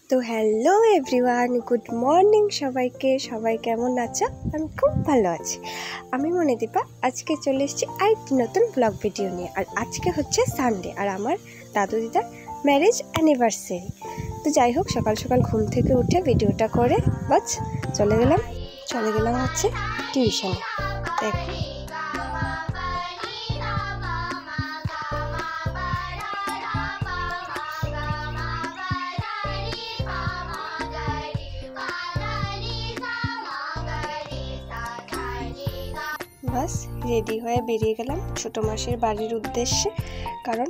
তো hello everyone, good morning সবাইকে। সবাই কেমন আছো? আমি খুব ভালো আছি। আমি মনিদীপা। আজকে চলে এসেছি আরেকটি নতুন ব্লগ ভিডিও নিয়ে। আর আজকে হচ্ছে সানডে, আর আমার দাদু দিদার ম্যারেজ অ্যানিভার্সারি। তো যাই হোক, সকাল সকাল ঘুম থেকে উঠে ভিডিওটা করে বাস চলে গেলাম হচ্ছে টিউশনে। দেখো বাস রেডি হয়ে বেরিয়ে গেলাম ছোটো মাসির বাড়ির উদ্দেশ্যে। কারণ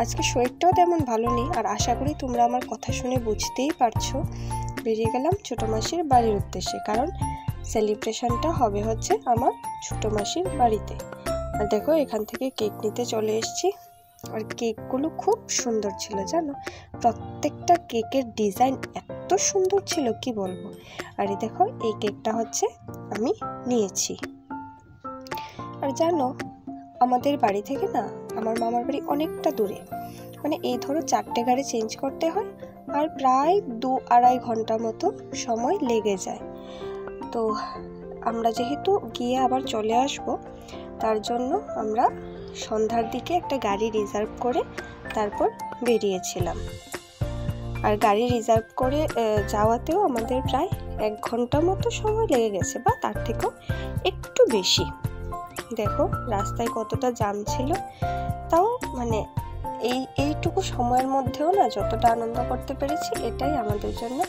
আজকে শরীরটাও তেমন ভালো নেই, আর আশা করি তোমরা আমার কথা শুনে বুঝতেই পারছো। বেরিয়ে গেলাম ছোটো মাসির বাড়ির উদ্দেশ্যে, কারণ সেলিব্রেশনটা হবে হচ্ছে আমার ছোটো মাসির বাড়িতে। আর দেখো, এখান থেকে কেক নিতে চলে এসেছি। আর কেকগুলো খুব সুন্দর ছিল, জানো, প্রত্যেকটা কেকের ডিজাইন এত সুন্দর ছিল কি বলবো। আর এই দেখো, এই কেকটা হচ্ছে আমি নিয়েছি। আর জানো, আমাদের বাড়ি থেকে না আমার মামার বাড়ি অনেকটা দূরে, মানে এই ধরো 4টে গাড়ি চেঞ্জ করতে হয়, আর প্রায় 2-2.5 ঘন্টা মতো সময় লেগে যায়। তো আমরা যেহেতু গিয়ে আবার চলে আসব, তার জন্য আমরা সন্ধ্যার দিকে একটা গাড়ি রিজার্ভ করে তারপর বেরিয়েছিলাম। আর গাড়ি রিজার্ভ করে যাওয়াতেও আমাদের প্রায় 1 ঘন্টা মতো সময় লেগে গেছে, বা তার থেকেও একটু বেশি। দেখো রাস্তায় কতটা জ্যাম ছিল, তাও মানে এইটুকু সময়ের মধ্যেও না যতটা আনন্দ করতে পেরেছি, এটাই আমাদের জন্য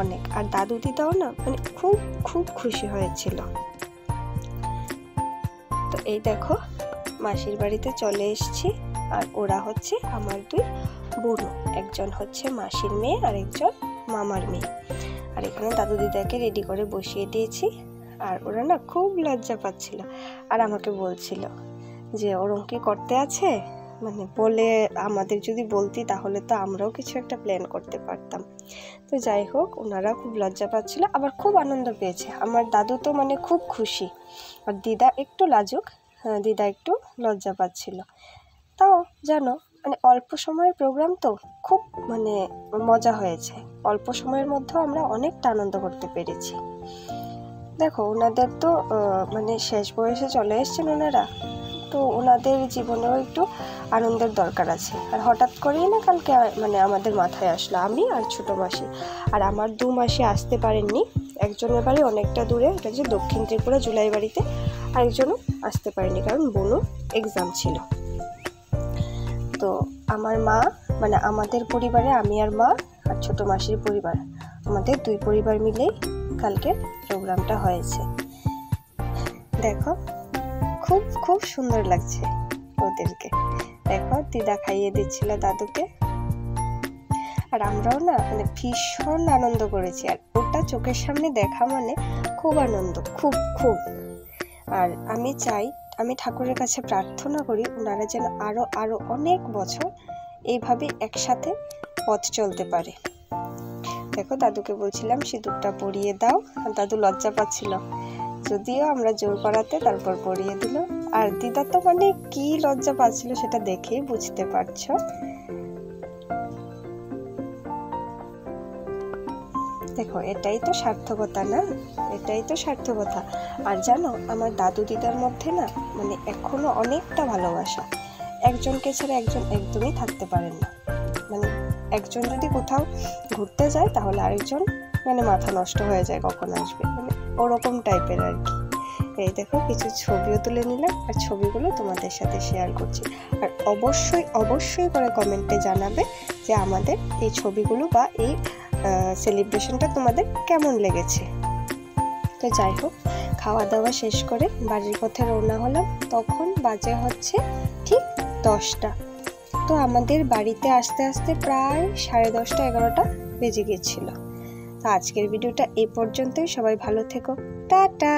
অনেক। আর দাদু দিদাও না মানে খুব খুব খুশি হয়েছিল। তো এই দেখো, মাসির বাড়িতে চলে এসেছি। আর ওরা হচ্ছে আমার 2 বোনও, একজন হচ্ছে মাসির মেয়ে আর একজন মামার মেয়ে। আর এখানে দাদু দিদাকে রেডি করে বসিয়ে দিয়েছি। আর ওরা না খুব লজ্জা পাচ্ছিল, আর আমাকে বলছিল যে ওরম কি করতে আছে, মানে বলে আমাদের যদি বলতি তাহলে তো আমরাও কিছু একটা প্ল্যান করতে পারতাম। তো যাই হোক, ওনারা খুব লজ্জা পাচ্ছিল, আবার খুব আনন্দ পেয়েছে। আমার দাদু তো মানে খুব খুশি, আর দিদা একটু লাজুক, দিদা একটু লজ্জা পাচ্ছিল। তাও জানো, মানে অল্প সময়ের প্রোগ্রাম তো খুব মানে মজা হয়েছে। অল্প সময়ের মধ্যেও আমরা অনেকটা আনন্দ করতে পেরেছি। দেখো, ওনাদের তো মানে শেষ বয়সে চলে এসেছেন ওনারা, তো ওনাদের জীবনেও একটু আনন্দের দরকার আছে। আর হঠাৎ করেই না কালকে মানে আমাদের মাথায় আসলো, আমি আর ছোটো মাসি। আর আমার 2 মাসি আসতে পারেননি, একজনের বাড়ি অনেকটা দূরে, এটা হচ্ছে দক্ষিণ ত্রিপুরা জুলাই বাড়িতে, আরেকজনও আসতে পারেনি কারণ বোনও এক্সাম ছিল। তো আমার মা মানে আমাদের পরিবারে আমি আর মা আর ছোটো মাসির পরিবার, আমাদের 2 পরিবার মিলেই কালকে প্রোগ্রামটা হয়েছে। দেখো খুব খুব সুন্দর লাগছে ওদেরকে। দেখো, দিদা খাইয়ে দিচ্ছিল দাদুকে। আর আমরাও না মানে ভীষণ আনন্দ করেছি। আর ওটা চোখের সামনে দেখা মানে খুব আনন্দ, খুব খুব। আর আমি ঠাকুরের কাছে প্রার্থনা করি ওনারা যেন আরো আরো অনেক বছর এইভাবে একসাথে পথ চলতে পারে। দেখো, দাদুকে বলছিলাম সিঁদুরটা পরিয়ে দাও, আর দাদু লজ্জা পাচ্ছিল, যদিও আমরা জোর করাতে তারপর পরিয়ে দিল। আর দিদা তো মানে কি লজ্জা পাচ্ছিল সেটা দেখেই বুঝতে পারছো। দেখো, এটাই তো সার্থকতা না, এটাই তো সার্থকতা। আর জানো, আমার দাদু দিদার মধ্যে না মানে এখনো অনেকটা ভালোবাসা। একজনকে ছাড়া একজন একদমই থাকতে পারেন না। মানে একজন যদি কোথাও ঘুরতে যায় তাহলে আরেকজন মানে মাথা নষ্ট হয়ে যায় কখন আসবে, মানে ওরকম টাইপের আর কি। এই দেখো, কিছু ছবিও তুলে নিলাম, আর ছবিগুলো তোমাদের সাথে শেয়ার করছি। আর অবশ্যই অবশ্যই করে কমেন্টে জানাবে যে আমাদের এই ছবিগুলো বা এই সেলিব্রেশনটা তোমাদের কেমন লেগেছে। তো যাই হোক, খাওয়া দাওয়া শেষ করে বাড়ির পথে রওনা হলাম। তখন বাজে হচ্ছে ঠিক 10টা। তো আমাদের বাড়িতে আসতে আসতে প্রায় 10:30-11টা বেজে গিয়েছিল। তো আজকের ভিডিওটা এই পর্যন্তই। সবাই ভালো থেকো, টাটা।